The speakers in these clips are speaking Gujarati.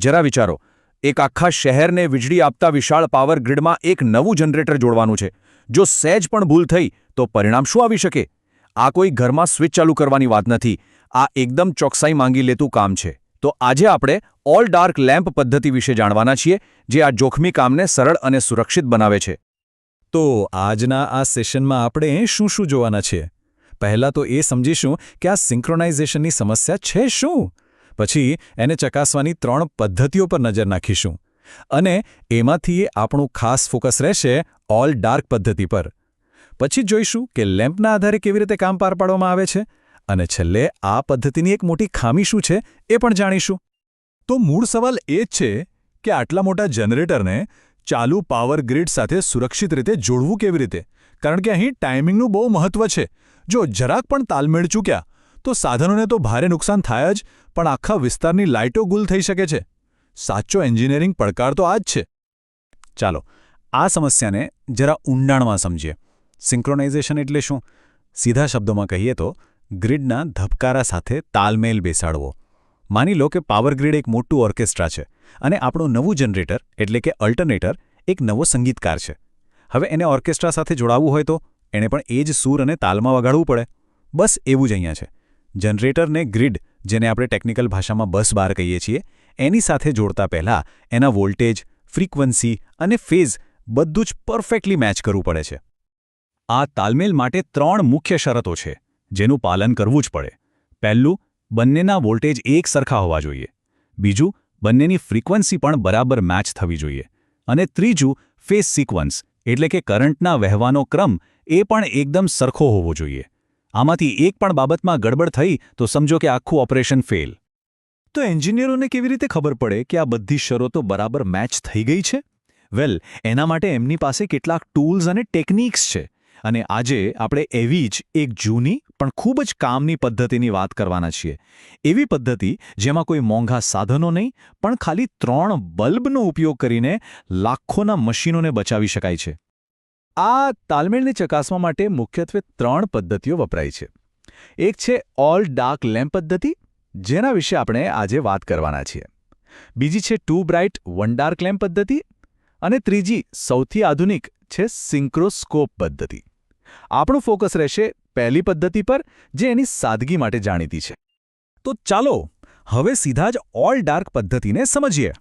જરા વિચારો, એક આખા શહેરને વીજળી આપતા વિશાળ પાવર ગ્રીડમાં એક નવું જનરેટર જોડવાનું છે. જો સહેજ પણ ભૂલ થઈ તો પરિણામ શું આવી શકે? આ કોઈ ઘરમાં સ્વિચ ચાલુ કરવાની વાત નથી. આ એકદમ ચોકસાઈ માંગી લેતું કામ છે. તો આજે આપણે ઓલ ડાર્ક લેમ્પ પદ્ધતિ વિશે જાણવાના છીએ, જે આ જોખમી કામને સરળ અને સુરક્ષિત બનાવે છે. તો આજના આ સેશનમાં આપણે શું જોવાના છીએ? પહેલાં તો એ સમજીશું કે આ સિંક્રોનાઇઝેશનની સમસ્યા છે શું? પછી એને ચકાસવાની 3 પદ્ધતિઓ પર નજર નાખીશું. અને એમાંથી આપણું ખાસ ફોકસ રહેશે ઓલ ડાર્ક પદ્ધતિ પર. પછી જોઈશું કે લેમ્પના આધારે કેવી રીતે કામ પાર પાડવામાં આવે છે. અને છેલ્લે આ પદ્ધતિની એક મોટી ખામી શું છે એ પણ જાણીશું. તો મૂળ સવાલ એ જ છે કે આટલા મોટા જનરેટરને ચાલુ પાવર ગ્રીડ સાથે સુરક્ષિત રીતે જોડવું કેવી રીતે? કારણ કે અહીં ટાઈમિંગનું બહુ મહત્વ છે. જો જરાક પણ તાલમેળ ચૂક્યા તો સાધનોને તો ભારે નુકસાન થાય જ, પણ આખા વિસ્તારની લાઇટો ગુલ થઈ શકે છે. સાચો એન્જિનિયરિંગ પડકાર તો આ જ છે. ચાલો આ સમસ્યાને જરા ઊંડાણમાં સમજીએ. સિંક્રોનાઇઝેશન એટલે શું? સીધા શબ્દોમાં કહીએ તો ગ્રીડના ધબકારા સાથે તાલમેલ બેસાડવો. માની લો કે પાવર ગ્રીડ એક મોટું ઓર્કેસ્ટ્રા છે અને આપણું નવું જનરેટર એટલે કે અલ્ટરનેટર એક નવો સંગીતકાર છે. હવે એને ઓર્કેસ્ટ્રા સાથે જોડાવવું હોય તો એણે પણ એ જ સૂર અને તાલમાં વગાડવું પડે. બસ એવું જ અહીંયા છે. જનરેટરને ગ્રીડ, જેને આપણે ટેકનિકલ ભાષામાં બસ બાર કહીએ છીએ, એની સાથે જોડતા પહેલાં એના વોલ્ટેજ, ફ્રીક્વન્સી અને ફેઝ બધું જ પરફેક્ટલી મેચ કરવું પડે છે. આ તાલમેલ માટે 3 મુખ્ય શરતો છે જેનું પાલન કરવું જ પડે. પહેલું, બંનેના વોલ્ટેજ એક સરખા હોવા જોઈએ. બીજું, બંનેની ફ્રીક્વન્સી પણ બરાબર મેચ થવી જોઈએ. અને ત્રીજું, ફેઝ સિક્વન્સ એટલે કે કરંટના વહેવાનો ક્રમ એ પણ એકદમ સરખો હોવો જોઈએ. આમાંથી એક પણ બાબતમાં ગડબડ થઈ તો સમજો કે આખું ઓપરેશન ફેલ. તો એન્જિનિયરોને કેવી રીતે ખબર પડે કે આ બધી શરતો બરાબર મેચ થઈ ગઈ છે? વેલ, એના માટે એમની પાસે કેટલાક ટૂલ્સ અને ટેકનિક્સ છે. અને આજે આપણે એવી જ એક જૂની પણ ખૂબ જ કામની પદ્ધતિની વાત કરવાના છીએ. એવી પદ્ધતિ જેમાં કોઈ મોંઘા સાધનો નહીં, પણ ખાલી 3 બલ્બનો ઉપયોગ કરીને લાખોના મશીનોને બચાવી શકાય છે. આ તાલમેલને ચકાસવા માટે મુખ્યત્વે 3 પદ્ધતિઓ વપરાય છે. એક છે ઓલ ડાર્ક લેમ્પ પદ્ધતિ, જેના વિશે આપણે આજે વાત કરવાના છીએ. બીજી છે two bright one dark lamp પદ્ધતિ. અને ત્રીજી, સૌથી આધુનિક, છે સિંક્રોસ્કોપ પદ્ધતિ. આપણું ફોકસ રહેશે પહેલી પદ્ધતિ પર, જે એની સાદગી માટે જાણીતી છે. તો ચાલો હવે સીધા જ ઓલ ડાર્ક પદ્ધતિને સમજીએ.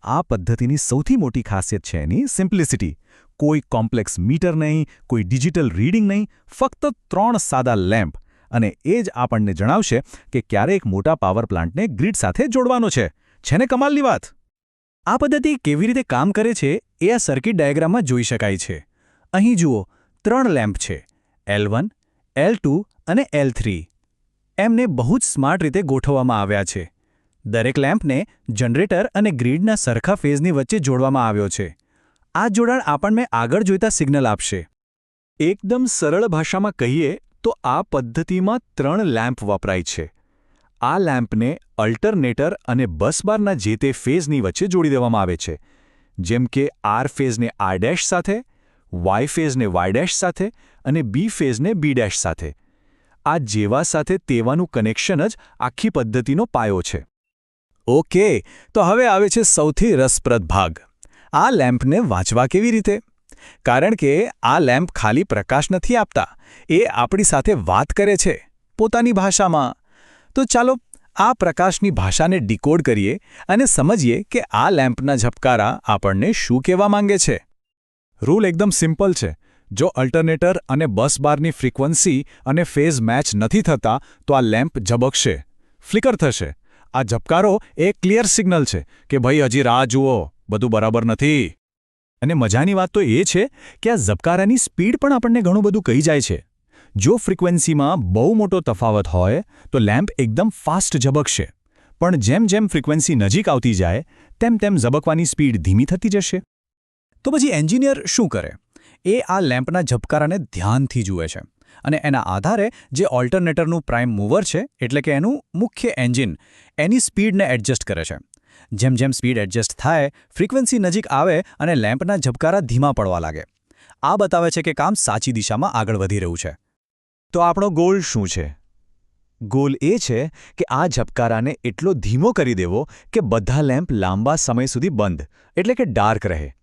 આ પદ્ધતિની સૌથી મોટી ખાસિયત છે એની સિમ્પ્લિસિટી. કોઈ કોમ્પ્લેક્સ મીટર નહીં, કોઈ ડિજિટલ રીડિંગ નહીં, ફક્ત 3 સાદા લેમ્પ. અને એ જ આપણને જણાવશે કે ક્યારે એક મોટા પાવર પ્લાન્ટને ગ્રીડ સાથે જોડવાનો છે. છે ને કમાલની વાત? આ પદ્ધતિ કેવી રીતે કામ કરે છે એ આ સર્કિટ ડાયાગ્રામમાં જોઈ શકાય છે. અહીં જુઓ, 3 લેમ્પ છે, L1, L2 અને L3. એમને બહુ જ સ્માર્ટ રીતે ગોઠવવામાં આવ્યા છે. દરેક લેમ્પને જનરેટર અને ગ્રીડના સરખા ફેઝની વચ્ચે જોડવામાં આવ્યો છે. આ જોડાણ આપણને આગળ જોઈતા સિગ્નલ આપશે. એકદમ સરળ ભાષામાં કહીએ તો આ પદ્ધતિમાં 3 લેમ્પ વપરાય છે. આ લેમ્પને અલ્ટરનેટર અને બસબારના જે તે ફેઝની વચ્ચે જોડી દેવામાં આવે છે. જેમ કે R ફેઝને R' સાથે, Y ફેઝને Y' સાથે અને B ફેઝને B' સાથે. આ જેવા સાથે તેવાનું કનેક્શન જ આખી પદ્ધતિનો પાયો છે. ઓકે, તો હવે આવે છે સૌથી રસપ્રદ ભાગ. આ લેમ્પને વાંચવા કેવી રીતે? કારણ કે આ લેમ્પ ખાલી પ્રકાશ નથી આપતા, એ આપણી સાથે વાત કરે છે, પોતાની ભાષામાં. તો ચાલો આ પ્રકાશની ભાષાને ડીકોડ કરીએ અને સમજીએ કે આ લેમ્પના ઝબકારા આપણને શું કહેવા માંગે છે. રૂલ એકદમ સિમ્પલ છે. જો અલ્ટરનેટર અને બસ બારની ફ્રીક્વન્સી અને ફેઝ મેચ નથી થતા તો આ લેમ્પ ઝબકશે, ફ્લિકર થશે. આ ઝબકારો એક ક્લિયર સિગ્નલ છે કે ભાઈ હજી રાહ જુઓ, બધું બરાબર નથી. અને મજાની વાત તો એ છે કે આ ઝબકારાની સ્પીડ પણ આપણને ઘણું બધું કહી જાય છે. જો ફ્રીક્વન્સીમાં બહુ મોટો તફાવત હોય તો લેમ્પ એકદમ ફાસ્ટ ઝબકશે, પણ જેમ જેમ ફ્રીક્વન્સી નજીક આવતી જાય તેમ તેમ ઝબકવાની સ્પીડ ધીમી થતી જશે. તો પછી એન્જિનિયર શું કરે? એ આ લેમ્પના ઝબકારાને ધ્યાનથી જુએ છે અને એના આધારે જે ઓલ્ટરનેટરનું પ્રાઇમ મૂવર છે, એટલે કે એનું મુખ્ય એન્જિન, એની સ્પીડને એડજસ્ટ કરે છે. જેમ જેમ સ્પીડ એડજસ્ટ થાય, ફ્રીક્વન્સી નજીક આવે અને લેમ્પના ઝબકારા ધીમા પડવા લાગે. આ બતાવે છે કે કામ સાચી દિશામાં આગળ વધી રહ્યું છે. તો આપણો ગોલ શું છે? ગોલ એ છે કે આ ઝબકારાને એટલો ધીમો કરી દેવો કે બધા લેમ્પ લાંબા સમય સુધી બંધ એટલે કે ડાર્ક રહે.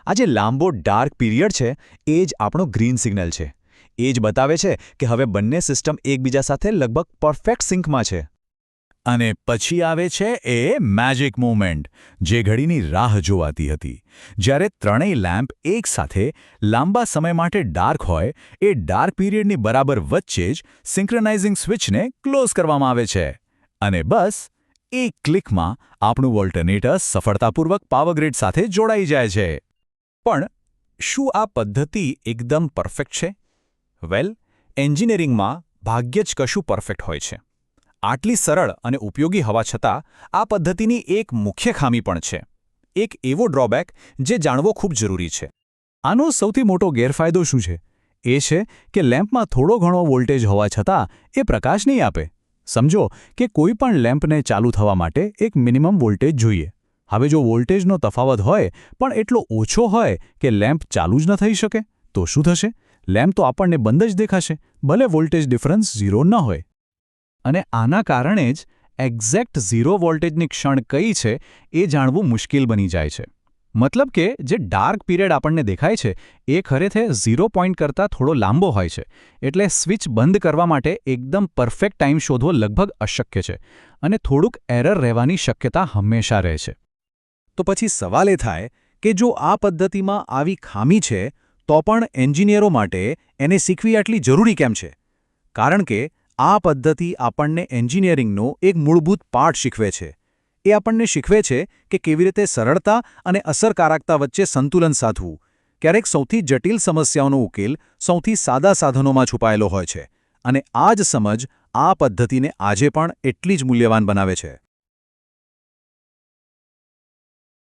આ જે લાંબો ડાર્ક પીરિયડ છે એ જ આપણો ગ્રીન સિગ્નલ છે. એ જ બતાવે છે કે હવે બંને સિસ્ટમ એકબીજા સાથે લગભગ પરફેક્ટ સિંકમાં છે. અને પછી આવે છે એ મેજિક મોમેન્ટ, જે ઘડીની રાહ જોવાતી હતી. જ્યારે ત્રણેય લેમ્પ એકસાથે લાંબા સમય માટે ડાર્ક હોય, એ ડાર્ક પીરિયડની બરાબર વચ્ચે જ સિંક્રનાઇઝિંગ સ્વિચને ક્લોઝ કરવામાં આવે છે. અને બસ એક ક્લિકમાં આપણું વોલ્ટરનેટર સફળતાપૂર્વક પાવર ગ્રીડ સાથે જોડાઈ જાય છે. પણ શું આ પદ્ધતિ એકદમ પરફેક્ટ છે? વેલ, એન્જિનિયરિંગમાં ભાગ્યે જ કશું પરફેક્ટ હોય છે. આટલી સરળ અને ઉપયોગી હોવા છતાં આ પદ્ધતિની એક મુખ્ય ખામી પણ છે. એક એવો ડ્રોબેક જે જાણવો ખૂબ જરૂરી છે. આનો સૌથી મોટો ગેરફાયદો શું છે? એ છે કે લેમ્પમાં થોડો ઘણો વોલ્ટેજ હોવા છતાં એ પ્રકાશ નહીં આપે. સમજો કે કોઈ પણ લેમ્પને ચાલુ થવા માટે એક મિનિમમ વોલ્ટેજ જોઈએ. હવે જો વોલ્ટેજનો તફાવત હોય પણ એટલો ઓછો હોય કે લેમ્પ ચાલુ જ ન થઈ શકે, તો શું થશે? લેમ્પ તો આપણને બંધ જ દેખાશે, ભલે વોલ્ટેજ ડિફરન્સ 0 ન હોય. અને આના કારણે જ એક્ઝેક્ટ 0 વોલ્ટેજની ક્ષણ કઈ છે એ જાણવું મુશ્કેલ બની જાય છે. મતલબ કે જે ડાર્ક પીરિયડ આપણને દેખાય છે એ ખરેખર 0 પોઈન્ટ કરતાં થોડો લાંબો હોય છે. એટલે સ્વિચ બંધ કરવા માટે એકદમ પરફેક્ટ ટાઈમ શોધવો લગભગ અશક્ય છે અને થોડુંક એરર રહેવાની શક્યતા હંમેશા રહે છે. તો પછી સવાલ એ થાય કે જો આ પદ્ધતિમાં આવી ખામી છે તો પણ એન્જિનિયરો માટે એને શીખવી આટલી જરૂરી કેમ છે? કારણ કે આ પદ્ધતિ આપણને એન્જિનિયરિંગનો એક મૂળભૂત પાઠ શીખવે છે. એ આપણને શીખવે છે કે કેવી રીતે સરળતા અને અસરકારકતા વચ્ચે સંતુલન સાધવું. ક્યારેક સૌથી જટિલ સમસ્યાઓનો ઉકેલ સૌથી સાદા સાધનોમાં છુપાયેલો હોય છે. અને આ જ સમજ આ પદ્ધતિને આજે પણ એટલી જ મૂલ્યવાન બનાવે છે.